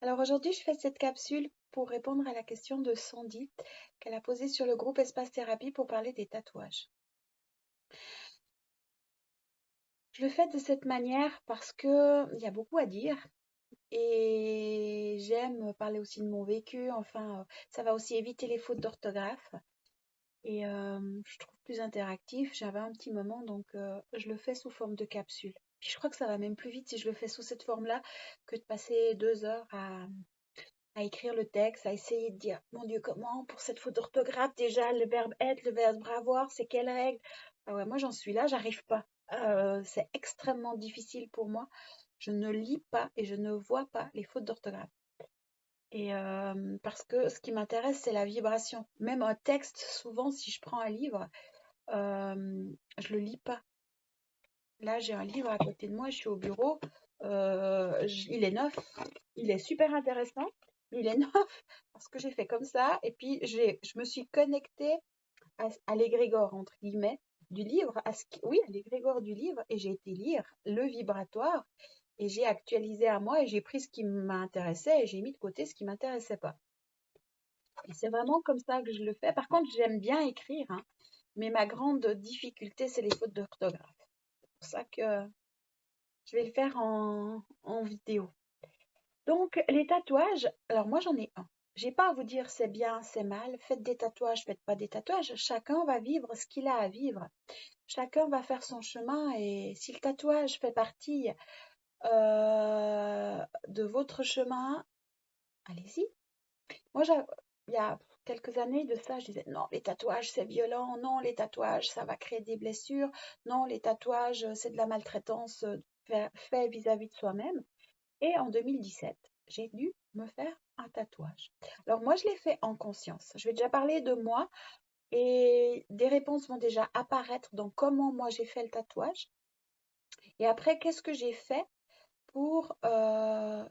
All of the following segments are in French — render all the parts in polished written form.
Alors aujourd'hui, je fais cette capsule pour répondre à la question de Sandy qu'elle a posée sur le groupe Espace Thérapie pour parler des tatouages. Je le fais de cette manière parce que il y a beaucoup à dire et j'aime parler aussi de mon vécu. Enfin, ça va aussi éviter les fautes d'orthographe et je trouve plus interactif. J'avais un petit moment donc je le fais sous forme de capsule. Puis je crois que ça va même plus vite si je le fais sous cette forme-là que de passer 2 heures à écrire le texte, à essayer de dire, mon Dieu, comment, pour cette faute d'orthographe, déjà, le verbe être, le verbe avoir, c'est quelle règle? Ah ouais, moi, j'en suis là, j'arrive pas. C'est extrêmement difficile pour moi. Je ne lis pas et je ne vois pas les fautes d'orthographe. Et parce que ce qui m'intéresse, c'est la vibration. Même un texte, souvent, si je prends un livre, je le lis pas. Là, j'ai un livre à côté de moi, je suis au bureau. Il est neuf, il est super intéressant. Il est neuf parce que j'ai fait comme ça. Et puis, je me suis connectée à l'égrégore, entre guillemets, du livre, oui, à l'égrégore du livre, et j'ai été lire le vibratoire. Et j'ai actualisé à moi et j'ai pris ce qui m'intéressait et j'ai mis de côté ce qui m'intéressait pas. Et c'est vraiment comme ça que je le fais. Par contre, j'aime bien écrire, hein, mais ma grande difficulté, c'est les fautes d'orthographe. C'est pour ça que je vais le faire en vidéo. Donc, les tatouages, alors moi j'en ai un. J'ai pas à vous dire c'est bien, c'est mal, faites des tatouages, faites pas des tatouages. Chacun va vivre ce qu'il a à vivre. Chacun va faire son chemin et si le tatouage fait partie de votre chemin, allez-y. Moi, il y a quelques années de ça, je disais non, les tatouages c'est violent, non, les tatouages ça va créer des blessures, non, les tatouages c'est de la maltraitance fait vis-à-vis de soi-même. Et en 2017, j'ai dû me faire un tatouage. Alors moi, je l'ai fait en conscience. Je vais déjà parler de moi et des réponses vont déjà apparaître dans comment moi j'ai fait le tatouage. Et après, qu'est-ce que j'ai fait pour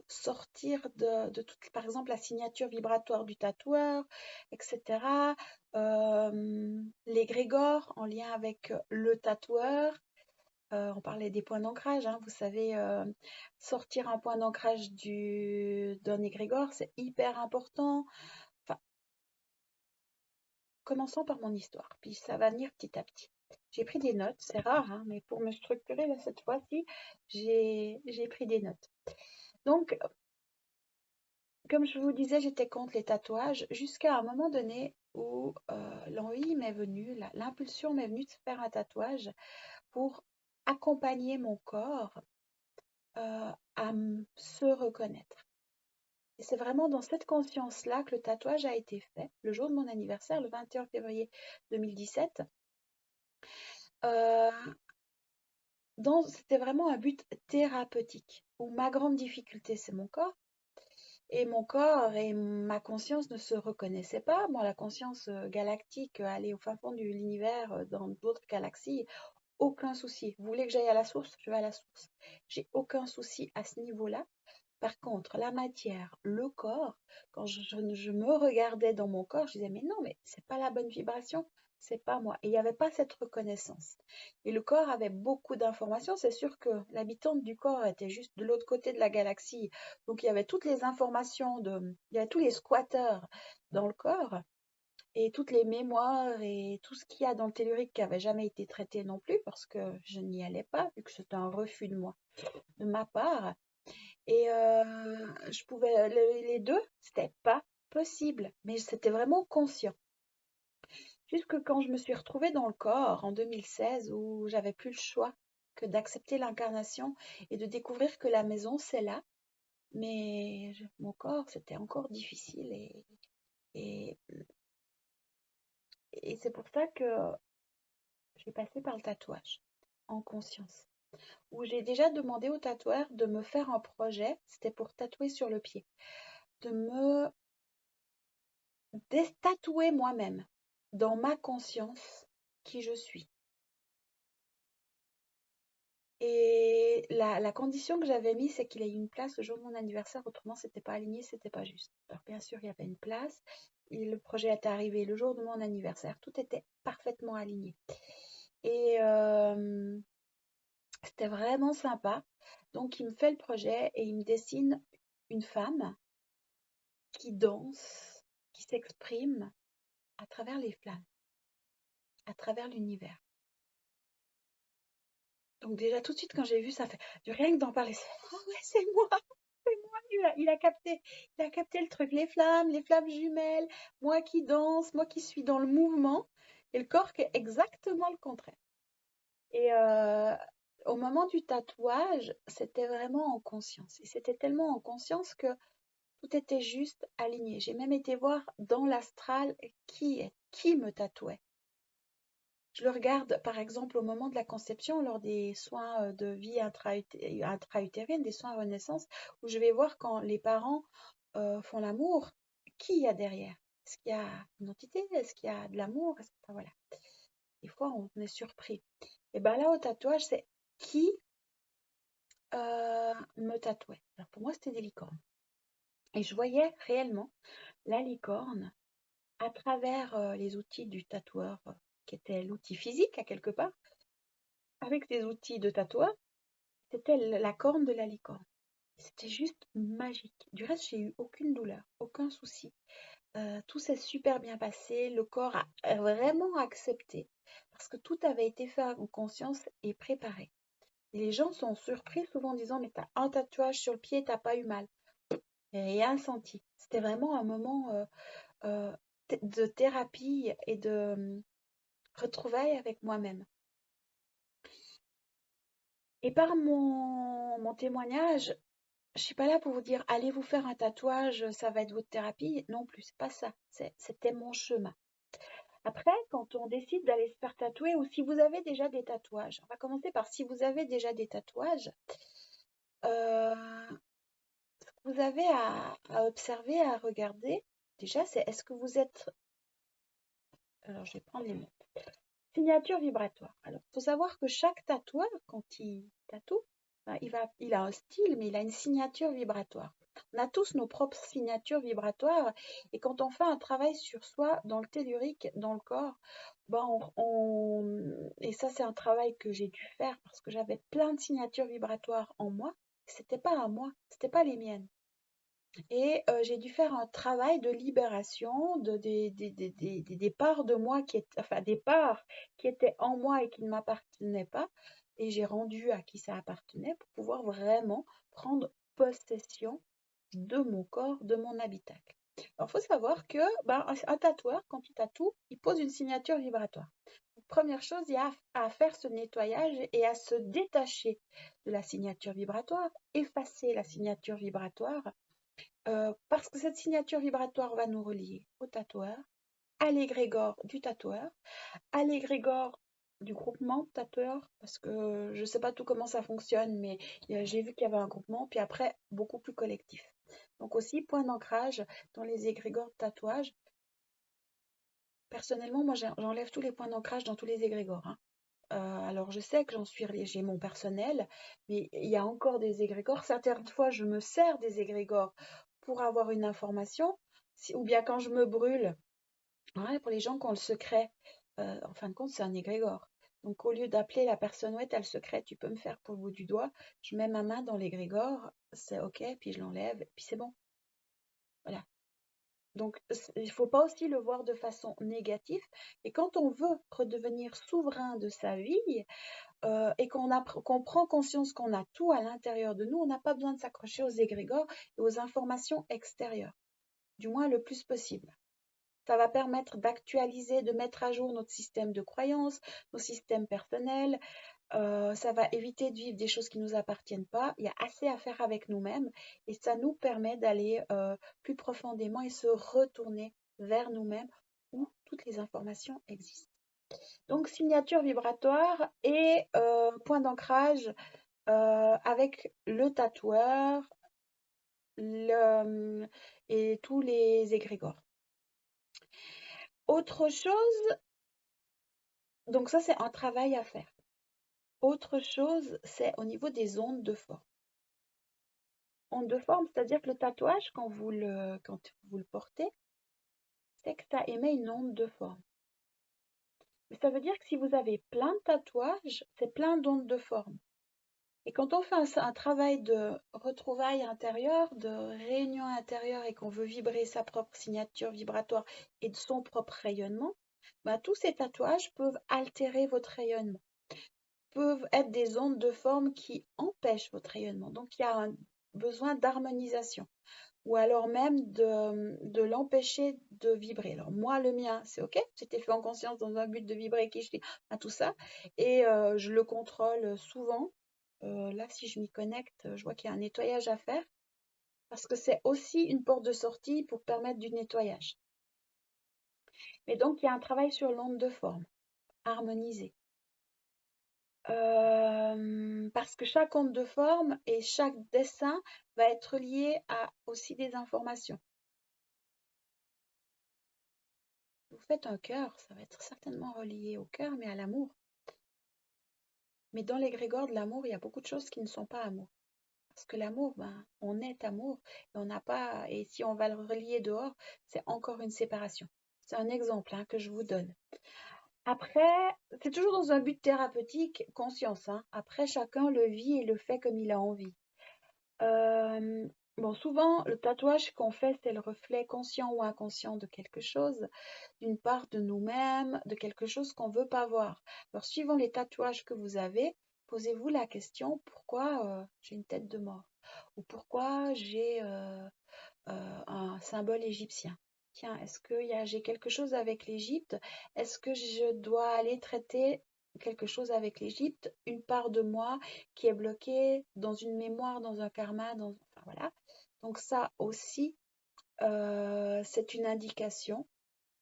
sortir de toute, par exemple, la signature vibratoire du tatoueur, etc. L'égrégore en lien avec le tatoueur. On parlait des points d'ancrage, hein, vous savez, sortir un point d'ancrage d'un égrégore, c'est hyper important. Enfin, commençons par mon histoire, puis ça va venir petit à petit. J'ai pris des notes, c'est rare, hein, mais pour me structurer là, cette fois-ci, j'ai pris des notes. Donc, comme je vous disais, j'étais contre les tatouages jusqu'à un moment donné où l'envie m'est venue, l'impulsion m'est venue de faire un tatouage pour accompagner mon corps à se reconnaître. Et c'est vraiment dans cette conscience-là que le tatouage a été fait, le jour de mon anniversaire, le 21 février 2017. Euh, C'était vraiment un but thérapeutique, où ma grande difficulté, c'est mon corps. Et mon corps et ma conscience ne se reconnaissaient pas. Moi, la conscience galactique, aller au fin fond de l'univers, dans d'autres galaxies, aucun souci. Vous voulez que j'aille à la source? Je vais à la source. J'ai aucun souci à ce niveau-là. Par contre, la matière, le corps, quand je me regardais dans mon corps, je disais, mais non, mais c'est pas la bonne vibration, c'est pas moi. Et il n'y avait pas cette reconnaissance. Et le corps avait beaucoup d'informations. C'est sûr que l'habitante du corps était juste de l'autre côté de la galaxie. Donc il y avait toutes les informations il y avait tous les squatteurs dans le corps et toutes les mémoires et tout ce qu'il y a dans le tellurique qui n'avait jamais été traité non plus parce que je n'y allais pas, vu que c'était un refus de moi, de ma part. Et je pouvais, les deux, c'était pas possible, mais c'était vraiment conscient. Jusque quand je me suis retrouvée dans le corps en 2016 où j'avais plus le choix que d'accepter l'incarnation et de découvrir que la maison c'est là, mais mon corps c'était encore difficile et, et c'est pour ça que j'ai passé par le tatouage en conscience. Où j'ai déjà demandé au tatoueur de me faire un projet, c'était pour tatouer sur le pied, de me tatouer moi-même dans ma conscience qui je suis. Et la condition que j'avais mise, c'est qu'il ait une place le jour de mon anniversaire, autrement c'était pas aligné, c'était pas juste. Alors bien sûr, il y avait une place, et le projet est arrivé le jour de mon anniversaire, tout était parfaitement aligné. Et c'était vraiment sympa. Donc il me fait le projet et il me dessine une femme qui danse, qui s'exprime à travers les flammes, à travers l'univers. Donc déjà tout de suite quand j'ai vu ça, fait rien que d'en parler, oh ouais, c'est moi, c'est moi, il a capté le truc, les flammes jumelles, moi qui danse, moi qui suis dans le mouvement, et le corps qui est exactement le contraire. Et au moment du tatouage, c'était vraiment en conscience. Et c'était tellement en conscience que tout était juste aligné. J'ai même été voir dans l'astral qui me tatouait. Je le regarde, par exemple, au moment de la conception, lors des soins de vie intra-utérine, des soins à renaissance, où je vais voir quand les parents font l'amour, qui il y a derrière? Est-ce qu'il y a une entité? Est-ce qu'il y a de l'amour? Enfin, voilà. Des fois, on est surpris. Et bien là, au tatouage, c'est qui me tatouait. Alors pour moi, c'était des licornes. Et je voyais réellement la licorne à travers les outils du tatoueur, qui était l'outil physique à quelque part, avec des outils de tatoueur, c'était la corne de la licorne. C'était juste magique. Du reste, j'ai eu aucune douleur, aucun souci. Tout s'est super bien passé. Le corps a vraiment accepté parce que tout avait été fait en conscience et préparé. Et les gens sont surpris souvent en disant mais t'as un tatouage sur le pied, t'as pas eu mal. Et rien senti. C'était vraiment un moment euh, de thérapie et de retrouvailles avec moi-même. Et par mon témoignage, je suis pas là pour vous dire allez vous faire un tatouage, ça va être votre thérapie. Non plus, c'est pas ça. C'était mon chemin. Après, quand on décide d'aller se faire tatouer ou si vous avez déjà des tatouages, on va commencer par si vous avez déjà des tatouages, euh, ce que vous avez à observer, à regarder, déjà, c'est est-ce que vous êtes. Alors, je vais prendre les mots. Signature vibratoire. Alors, il faut savoir que chaque tatoueur, quand il tatoue, ben, il a un style, mais il a une signature vibratoire. On a tous nos propres signatures vibratoires, et quand on fait un travail sur soi, dans le tellurique, dans le corps, ben et ça c'est un travail que j'ai dû faire parce que j'avais plein de signatures vibratoires en moi, c'était pas à moi, c'était pas les miennes. Et j'ai dû faire un travail de libération des parts de moi enfin des parts qui étaient en moi et qui ne m'appartenaient pas. Et j'ai rendu à qui ça appartenait pour pouvoir vraiment prendre possession de mon corps, de mon habitacle. Alors, il faut savoir que ben, un tatoueur, quand il tatoue, il pose une signature vibratoire. Première chose, il y a à faire ce nettoyage et à se détacher de la signature vibratoire, effacer la signature vibratoire parce que cette signature vibratoire va nous relier au tatoueur, à l'égrégore du tatoueur, à l'égrégore du groupement de tatoueurs, parce que je ne sais pas tout comment ça fonctionne, mais j'ai vu qu'il y avait un groupement, puis après, beaucoup plus collectif. Donc aussi, point d'ancrage dans les égrégores de tatouage. Personnellement, moi, j'enlève tous les points d'ancrage dans tous les égrégores. Hein. Alors, je sais que j'ai mon personnel, mais il y a encore des égrégores. Certaines fois, je me sers des égrégores pour avoir une information, ou bien quand je me brûle, ouais, pour les gens qui ont le secret, en fin de compte, c'est un égrégore. Donc, au lieu d'appeler la personne, ouais, t'as le secret, tu peux me faire pour le bout du doigt, je mets ma main dans l'égrégore, c'est OK, puis je l'enlève, puis c'est bon. Voilà. Donc, il ne faut pas aussi le voir de façon négative. Et quand on veut redevenir souverain de sa vie, et qu'on prend conscience qu'on a tout à l'intérieur de nous, on n'a pas besoin de s'accrocher aux égrégores et aux informations extérieures, du moins le plus possible. Ça va permettre d'actualiser, de mettre à jour notre système de croyances, nos systèmes personnels. Ça va éviter de vivre des choses qui ne nous appartiennent pas. Il y a assez à faire avec nous-mêmes et ça nous permet d'aller plus profondément et se retourner vers nous-mêmes où toutes les informations existent. Donc, signature vibratoire et point d'ancrage avec le tatoueur et tous les égrégores. Autre chose, donc ça c'est un travail à faire. Autre chose, c'est au niveau des ondes de forme. Ondes de forme, c'est-à-dire que le tatouage, quand vous le portez, c'est que ça émet une onde de forme. Mais ça veut dire que si vous avez plein de tatouages, c'est plein d'ondes de forme. Et quand on fait un travail de retrouvailles intérieures, de réunion intérieure et qu'on veut vibrer sa propre signature vibratoire et de son propre rayonnement, bah, tous ces tatouages peuvent altérer votre rayonnement, peuvent être des ondes de forme qui empêchent votre rayonnement. Donc il y a un besoin d'harmonisation ou alors même de l'empêcher de vibrer. Alors moi, le mien, c'est OK, c'était fait en conscience dans un but de vibrer, qui je dis, tout ça, et je le contrôle souvent. Là, si je m'y connecte, je vois qu'il y a un nettoyage à faire, parce que c'est aussi une porte de sortie pour permettre du nettoyage. Mais donc, il y a un travail sur l'onde de forme, harmonisé. Parce que chaque onde de forme et chaque dessin va être lié à aussi des informations. Vous faites un cœur, ça va être certainement relié au cœur, mais à l'amour. Mais dans l'égrégore de l'amour, il y a beaucoup de choses qui ne sont pas amour. Parce que l'amour, ben, on est amour, et on n'a pas, et si on va le relier dehors, c'est encore une séparation. C'est un exemple que je vous donne. Après, c'est toujours dans un but thérapeutique, conscience. Après, chacun le vit et le fait comme il a envie. Bon, souvent, le tatouage qu'on fait, c'est le reflet conscient ou inconscient de quelque chose, d'une part de nous-mêmes, de quelque chose qu'on ne veut pas voir. Alors, suivant les tatouages que vous avez, posez-vous la question, pourquoi j'ai une tête de mort? Ou pourquoi j'ai un symbole égyptien? Tiens, est-ce que j'ai quelque chose avec l'Égypte? Est-ce que je dois aller traiter quelque chose avec l'Égypte, une part de moi qui est bloquée dans une mémoire, dans un karma, enfin, voilà. Donc ça aussi, c'est une indication.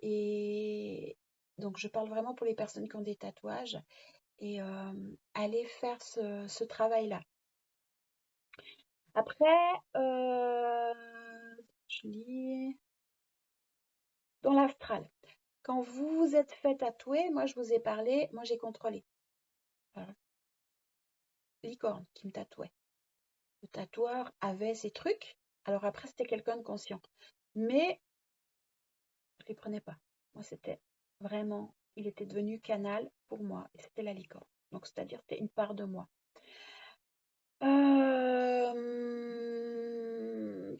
Et donc je parle vraiment pour les personnes qui ont des tatouages et aller faire ce travail-là. Après, je lis dans l'astral. Quand vous vous êtes fait tatouer, moi je vous ai parlé, moi j'ai contrôlé. Licorne qui me tatouait. Le tatoueur avait ses trucs. Alors après, c'était quelqu'un de conscient. Mais je ne les prenais pas. Moi, c'était vraiment, il était devenu canal pour moi. Et c'était la licorne. Donc, c'est-à-dire, c'était une part de moi.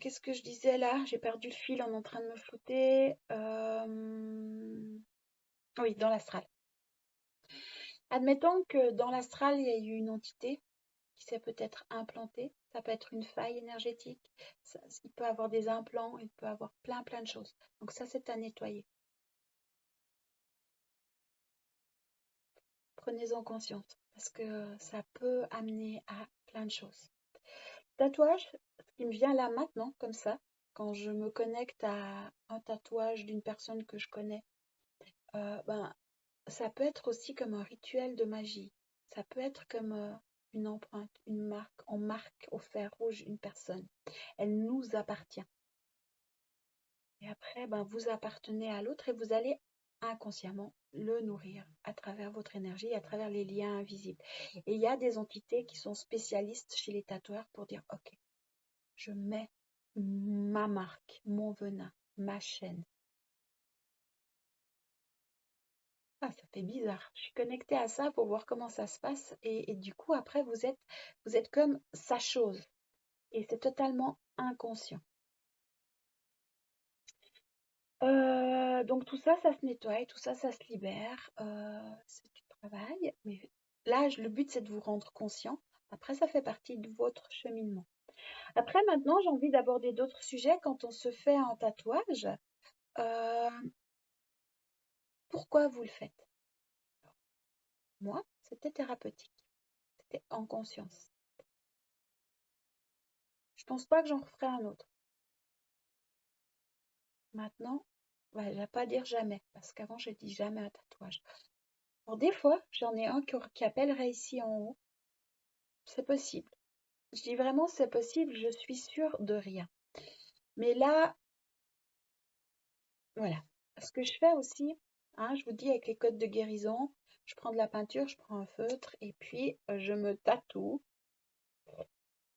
Qu'est-ce que je disais là? J'ai perdu le fil en train de me flouter. Oui, dans l'astral. Admettons que dans l'astral, il y a eu une entité qui s'est peut-être implantée. Ça peut être une faille énergétique. Il peut avoir des implants. Il peut avoir plein de choses. Donc ça, c'est à nettoyer. Prenez-en conscience parce que ça peut amener à plein de choses. Tatouage, ce qui me vient là maintenant, comme ça, quand je me connecte à un tatouage d'une personne que je connais, ben, ça peut être aussi comme un rituel de magie. Ça peut être comme une empreinte, une marque. On marque au fer rouge une personne. Elle nous appartient. Et après, ben, vous appartenez à l'autre et vous allez inconsciemment le nourrir à travers votre énergie, à travers les liens invisibles. Et il y a des entités qui sont spécialistes chez les tatoueurs pour dire, OK, je mets ma marque, mon venin, ma chaîne. Ah, ça fait bizarre. Je suis connectée à ça pour voir comment ça se passe. Et du coup, après, vous êtes comme sa chose. Et c'est totalement inconscient. Donc tout ça, ça se nettoie, tout ça, ça se libère. C'est du travail. Mais là, le but, c'est de vous rendre conscient. Après, ça fait partie de votre cheminement. Après, maintenant, j'ai envie d'aborder d'autres sujets. Quand on se fait un tatouage, euh, pourquoi vous le faites? Moi, c'était thérapeutique. C'était en conscience. Je pense pas que j'en referai un autre. Maintenant, je vais pas dire jamais, parce qu'avant, j'ai dit jamais un tatouage. Alors, des fois, j'en ai un qui appellerait ici en haut. C'est possible. Je dis vraiment c'est possible, je suis sûre de rien. Mais là, voilà. Ce que je fais aussi, je vous dis avec les codes de guérison, je prends de la peinture, je prends un feutre et puis je me tatoue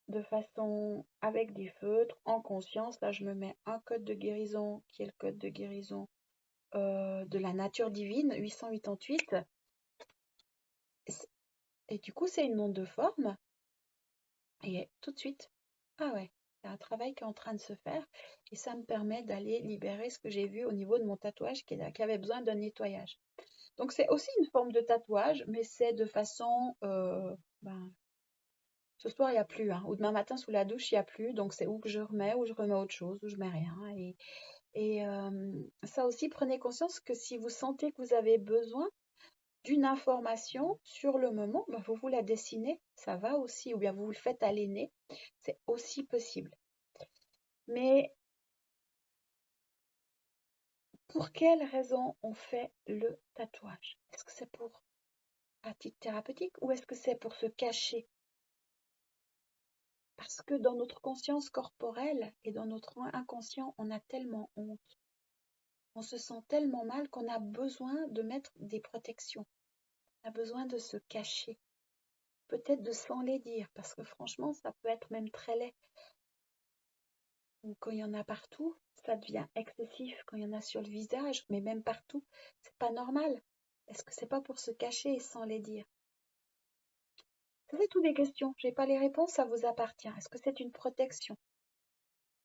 de façon avec des feutres, en conscience. Là, je me mets un code de guérison qui est le code de guérison de la nature divine, 888. Et du coup, c'est une onde de forme Et tout de suite, ah ouais, il y a un travail qui est en train de se faire et ça me permet d'aller libérer ce que j'ai vu au niveau de mon tatouage qui avait besoin d'un nettoyage. Donc c'est aussi une forme de tatouage, mais c'est de façon, ben, ce soir il n'y a plus, hein, ou demain matin sous la douche il n'y a plus, donc c'est où que je remets, ou je remets autre chose, ou je mets rien. Et ça aussi, prenez conscience que si vous sentez que vous avez besoin d'une information sur le moment, ben vous la dessinez, ça va aussi, ou bien vous le faites à l'aîné, c'est aussi possible. Mais pour quelle raison on fait le tatouage? Est-ce que c'est pour à titre thérapeutique ou est-ce que c'est pour se cacher? Parce que dans notre conscience corporelle et dans notre inconscient, on a tellement honte. On se sent tellement mal qu'on a besoin de mettre des protections. On a besoin de se cacher. Peut-être de sans les dire, parce que franchement, ça peut être même très laid. Ou quand il y en a partout, ça devient excessif. Quand il y en a sur le visage, mais même partout, c'est pas normal. Est-ce que c'est pas pour se cacher sans les dire? Ça, c'est toutes des questions. J'ai pas les réponses, ça vous appartient. Est-ce que c'est une protection?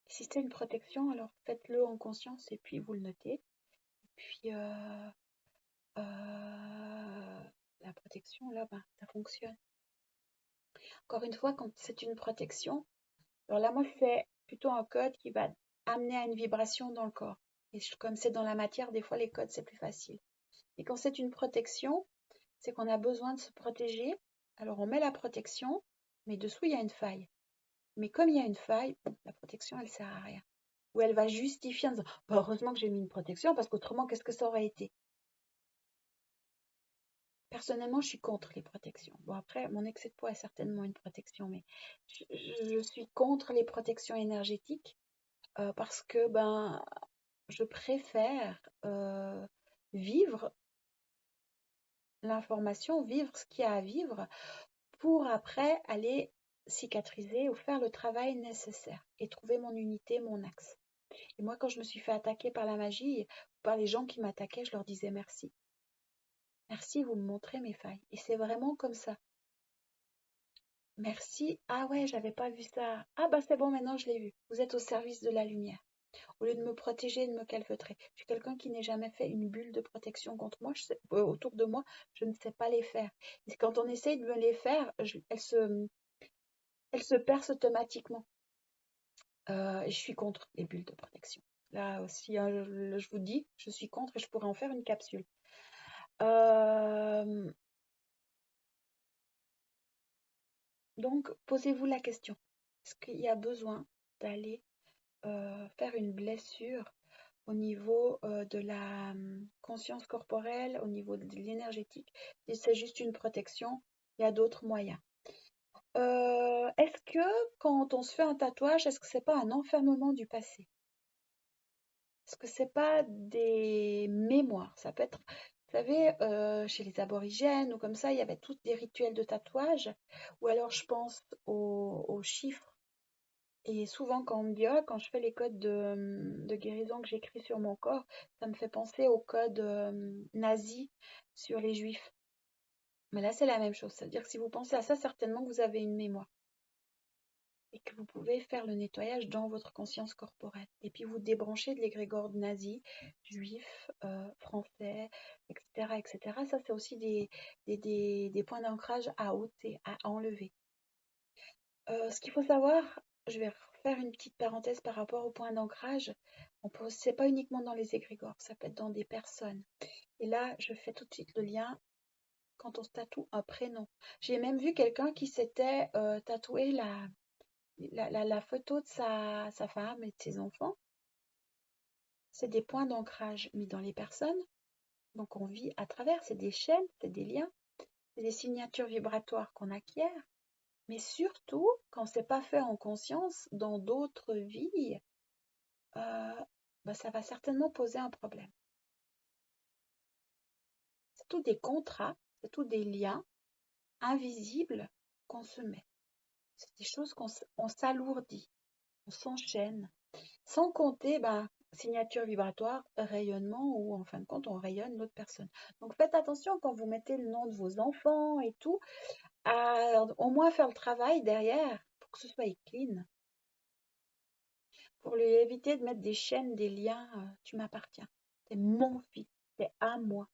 Si c'est une protection, alors faites-le en conscience et puis vous le notez. Puis la protection, là, ben, ça fonctionne. Encore une fois, quand c'est une protection, alors là, moi, c'est plutôt un code qui va amener à une vibration dans le corps. Et comme c'est dans la matière, des fois, les codes, c'est plus facile. Et quand c'est une protection, c'est qu'on a besoin de se protéger. Alors, on met la protection, mais dessous, il y a une faille. Mais comme il y a une faille, la protection, elle sert à rien. Ou elle va justifier en disant, bah, heureusement que j'ai mis une protection, parce qu'autrement, qu'est-ce que ça aurait été? Personnellement, je suis contre les protections. Bon, après, mon excès de poids est certainement une protection, mais je suis contre les protections énergétiques parce que ben, je préfère vivre l'information, vivre ce qu'il y a à vivre pour après aller cicatriser ou faire le travail nécessaire et trouver mon unité, mon axe. Et moi, quand je me suis fait attaquer par la magie, par les gens qui m'attaquaient, je leur disais merci. Merci, vous me montrez mes failles. Et c'est vraiment comme ça. Merci. Ah ouais, j'avais pas vu ça. Ah bah c'est bon, maintenant je l'ai vu. Vous êtes au service de la lumière. Au lieu de me protéger et de me calfeutrer. Je suis quelqu'un qui n'ait jamais fait une bulle de protection contre moi, autour de moi, je ne sais pas les faire. Et quand on essaye de me les faire, elles se percent automatiquement. Et je suis contre les bulles de protection. Là aussi, hein, je vous dis, je suis contre et je pourrais en faire une capsule. Euh, donc, posez-vous la question. Est-ce qu'il y a besoin d'aller faire une blessure au niveau de la conscience corporelle, au niveau de l'énergétique? Si c'est juste une protection, il y a d'autres moyens. Est-ce que quand on se fait un tatouage, est-ce que c'est pas un enfermement du passé? Est-ce que c'est pas des mémoires? Ça peut être, vous savez, chez les aborigènes ou comme ça, il y avait tous des rituels de tatouage. Ou alors je pense aux chiffres. Et souvent, quand on me dit, ah, quand je fais les codes de guérison que j'écris sur mon corps, ça me fait penser aux codes nazis sur les juifs. Mais là, c'est la même chose. C'est-à-dire que si vous pensez à ça, certainement que vous avez une mémoire. Et que vous pouvez faire le nettoyage dans votre conscience corporelle. Et puis vous débranchez de l'égrégore nazis, juifs, français, etc., etc. Ça, c'est aussi des points d'ancrage à ôter, à enlever. Ce qu'il faut savoir, je vais faire une petite parenthèse par rapport au point d'ancrage. C'est pas uniquement dans les égrégores, ça peut être dans des personnes. Et là, je fais tout de suite le lien quand on se tatoue un prénom. J'ai même vu quelqu'un qui s'était tatoué la photo de sa femme et de ses enfants. C'est des points d'ancrage mis dans les personnes. Donc on vit à travers, c'est des chaînes, c'est des liens, c'est des signatures vibratoires qu'on acquiert. Mais surtout, quand c'est pas fait en conscience, dans d'autres vies, bah, ça va certainement poser un problème. C'est tout des contrats, c'est tout des liens invisibles qu'on se met. C'est des choses qu'on s'alourdit, on s'enchaîne. Sans compter, ben, signature vibratoire, rayonnement, ou en fin de compte, on rayonne l'autre personne. Donc faites attention quand vous mettez le nom de vos enfants et tout, à au moins faire le travail derrière pour que ce soit clean, pour lui éviter de mettre des chaînes, des liens. Tu m'appartiens. T'es mon fils, t'es à moi.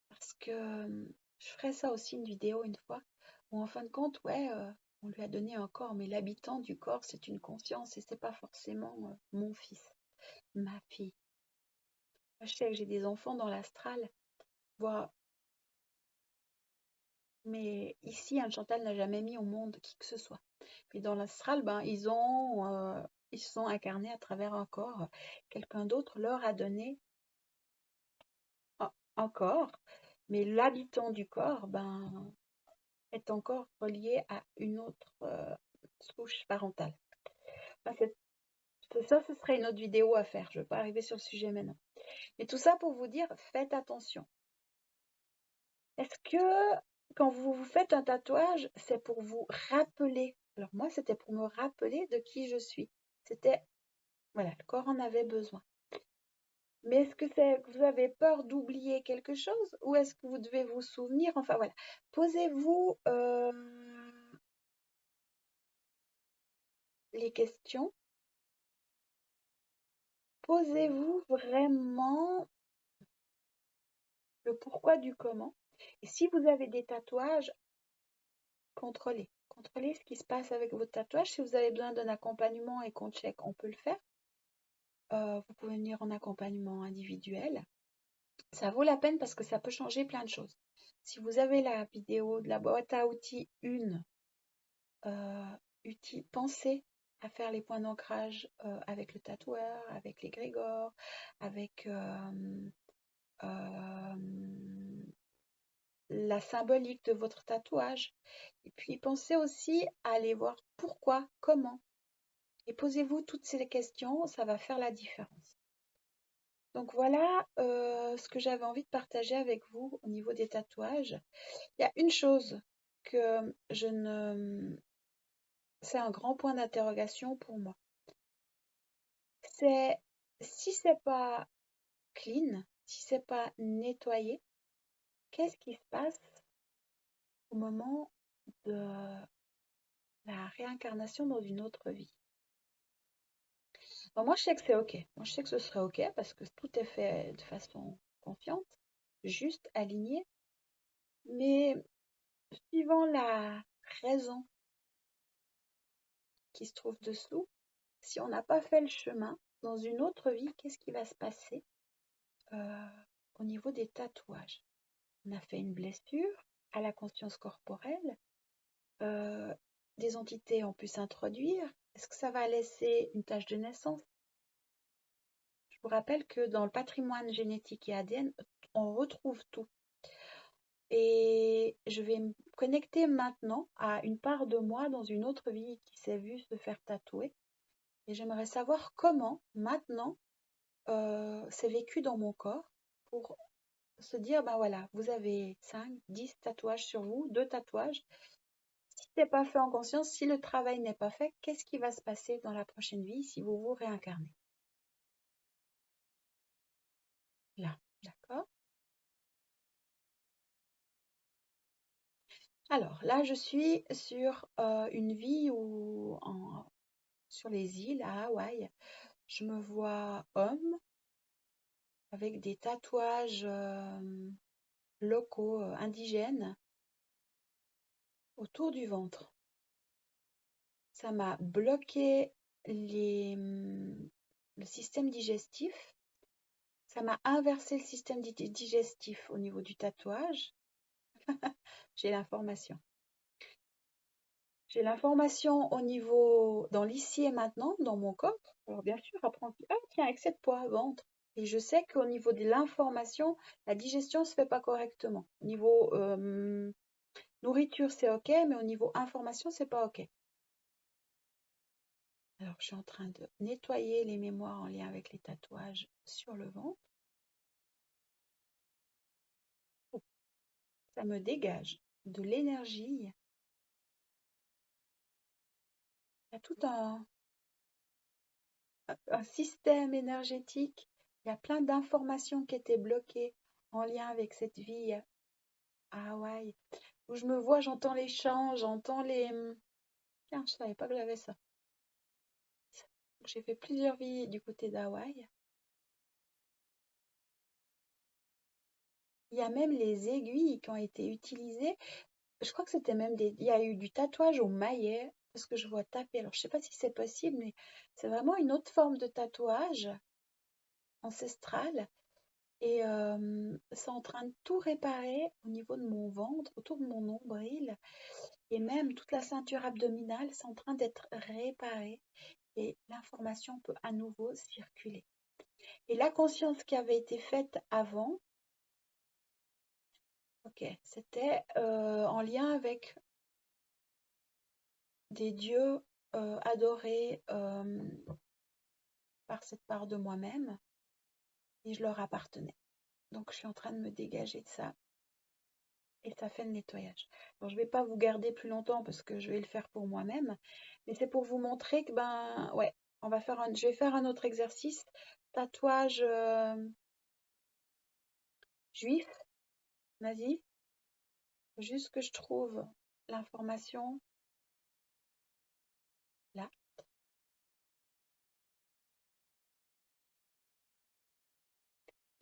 Parce que je ferai ça aussi une vidéo une fois, où en fin de compte, ouais, on lui a donné un corps, mais l'habitant du corps, c'est une conscience et c'est pas forcément mon fils, ma fille. Moi, je sais que j'ai des enfants dans l'astral, voire, mais ici, Anne Chantal n'a jamais mis au monde qui que ce soit. Mais dans l'astral, ben, ils se sont incarnés à travers un corps. Quelqu'un d'autre leur a donné un corps, mais l'habitant du corps, ben, est encore relié à une autre souche parentale. Enfin, ça, ce serait une autre vidéo à faire. Je ne vais pas arriver sur le sujet maintenant. Mais tout ça pour vous dire, faites attention. Est-ce que quand vous vous faites un tatouage, c'est pour vous rappeler? Alors moi, c'était pour me rappeler de qui je suis. C'était, voilà, le corps en avait besoin. Mais est-ce que c'est que vous avez peur d'oublier quelque chose ou est-ce que vous devez vous souvenir? Enfin voilà, posez-vous les questions. Posez-vous vraiment le pourquoi du comment. Et si vous avez des tatouages, contrôlez. Contrôlez ce qui se passe avec vos tatouages. Si vous avez besoin d'un accompagnement et qu'on check, on peut le faire. Vous pouvez venir en accompagnement individuel. Ça vaut la peine parce que ça peut changer plein de choses. Si vous avez la vidéo de la boîte à outils 1, pensez à faire les points d'ancrage avec le tatoueur, avec l'égrégore, avec la symbolique de votre tatouage. Et puis pensez aussi à aller voir pourquoi, comment. Et posez-vous toutes ces questions, ça va faire la différence. Donc voilà ce que j'avais envie de partager avec vous au niveau des tatouages. Il y a une chose que je ne... C'est un grand point d'interrogation pour moi. C'est si c'est pas clean, si c'est pas nettoyé, qu'est-ce qui se passe au moment de la réincarnation dans une autre vie? Bon, moi, je sais que c'est OK. Moi, je sais que ce serait OK parce que tout est fait de façon confiante, juste, aligné. Mais suivant la raison qui se trouve dessous, si on n'a pas fait le chemin, dans une autre vie, qu'est-ce qui va se passer au niveau des tatouages? On a fait une blessure à la conscience corporelle. Des entités ont pu s'introduire. Est-ce que ça va laisser une tache de naissance? Je vous rappelle que dans le patrimoine génétique et ADN, on retrouve tout. Et je vais me connecter maintenant à une part de moi dans une autre vie qui s'est vue se faire tatouer. Et j'aimerais savoir comment, maintenant, c'est vécu dans mon corps pour se dire, ben voilà, vous avez 5, 10 tatouages sur vous, 2 tatouages. Si ce n'est pas fait en conscience, si le travail n'est pas fait, qu'est-ce qui va se passer dans la prochaine vie si vous vous réincarnez? Là, d'accord? Alors là, je suis sur une vie sur les îles à Hawaï. Je me vois homme avec des tatouages locaux, indigènes, autour du ventre. Ça m'a bloqué le système digestif. Ça m'a inversé le système digestif au niveau du tatouage. J'ai l'information. J'ai l'information au niveau, dans l'ici et maintenant, dans mon corps. Alors bien sûr, après on dit, ah tiens, excès de poids, ventre. Et je sais qu'au niveau de l'information, la digestion ne se fait pas correctement. Au niveau nourriture, c'est OK, mais au niveau information, c'est pas OK. Alors, je suis en train de nettoyer les mémoires en lien avec les tatouages sur le ventre. Oh, ça me dégage de l'énergie. Il y a tout un système énergétique. Il y a plein d'informations qui étaient bloquées en lien avec cette vie à Hawaï. Où je me vois, j'entends les chants, j'entends Tiens, je savais pas que j'avais ça. J'ai fait plusieurs vies du côté d'Hawaï. Il y a même les aiguilles qui ont été utilisées. Je crois que c'était même il y a eu du tatouage au maillet, parce que je vois taper. Alors, je sais pas si c'est possible, mais c'est vraiment une autre forme de tatouage ancestral. Et c'est en train de tout réparer au niveau de mon ventre, autour de mon nombril. Et même toute la ceinture abdominale, c'est en train d'être réparée. Et l'information peut à nouveau circuler. Et la conscience qui avait été faite avant, ok, c'était en lien avec des dieux adorés par cette part de moi-même et je leur appartenais. Donc je suis en train de me dégager de ça et ça fait le nettoyage. Alors je ne vais pas vous garder plus longtemps parce que je vais le faire pour moi-même, mais c'est pour vous montrer que ben ouais, je vais faire un autre exercice, tatouage juif, nazi, juste que je trouve l'information là.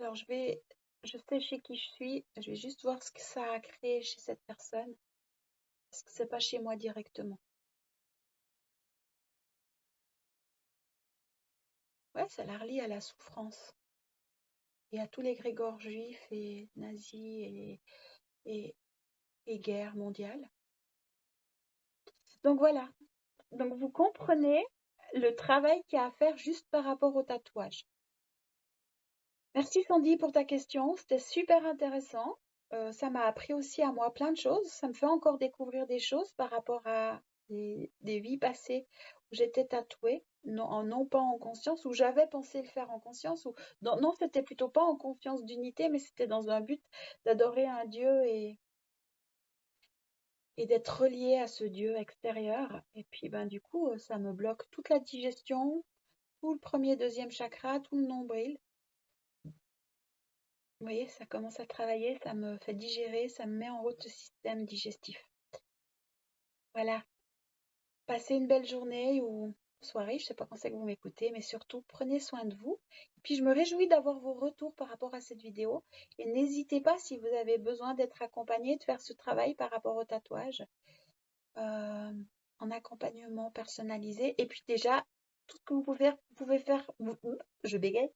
Alors je sais chez qui je suis, je vais juste voir ce que ça a créé chez cette personne, parce que c'est pas chez moi directement. Ouais, ça la relie à la souffrance et à tous les grégores juifs et nazis et, et guerre mondiale. Donc voilà, donc vous comprenez le travail qu'il y a à faire juste par rapport au tatouage. Merci Sandy pour ta question, c'était super intéressant. Ça m'a appris aussi à moi plein de choses. Ça me fait encore découvrir des choses par rapport à des vies passées où j'étais tatouée, non pas en conscience, où j'avais pensé le faire en conscience, ou non, c'était plutôt pas en conscience d'unité, mais c'était dans un but d'adorer un Dieu et d'être relié à ce Dieu extérieur. Et puis ben du coup, ça me bloque toute la digestion, tout le premier, deuxième chakra, tout le nombril. Vous voyez, ça commence à travailler, ça me fait digérer, ça me met en route le système digestif. Voilà, passez une belle journée ou soirée, je ne sais pas quand c'est que vous m'écoutez, mais surtout prenez soin de vous. Et puis je me réjouis d'avoir vos retours par rapport à cette vidéo. Et n'hésitez pas si vous avez besoin d'être accompagné, de faire ce travail par rapport au tatouage, en accompagnement personnalisé. Et puis déjà, tout ce que vous pouvez faire, je bégaye,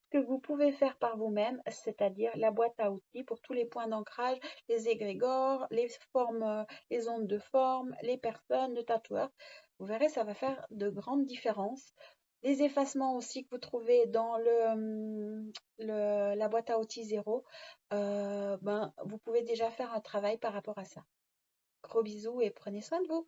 que vous pouvez faire par vous-même, c'est-à-dire la boîte à outils pour tous les points d'ancrage, les égrégores, les formes, les ondes de forme, les personnes, le tatoueur. Vous verrez, ça va faire de grandes différences. Les effacements aussi que vous trouvez dans la boîte à outils zéro, ben, vous pouvez déjà faire un travail par rapport à ça. Gros bisous et prenez soin de vous.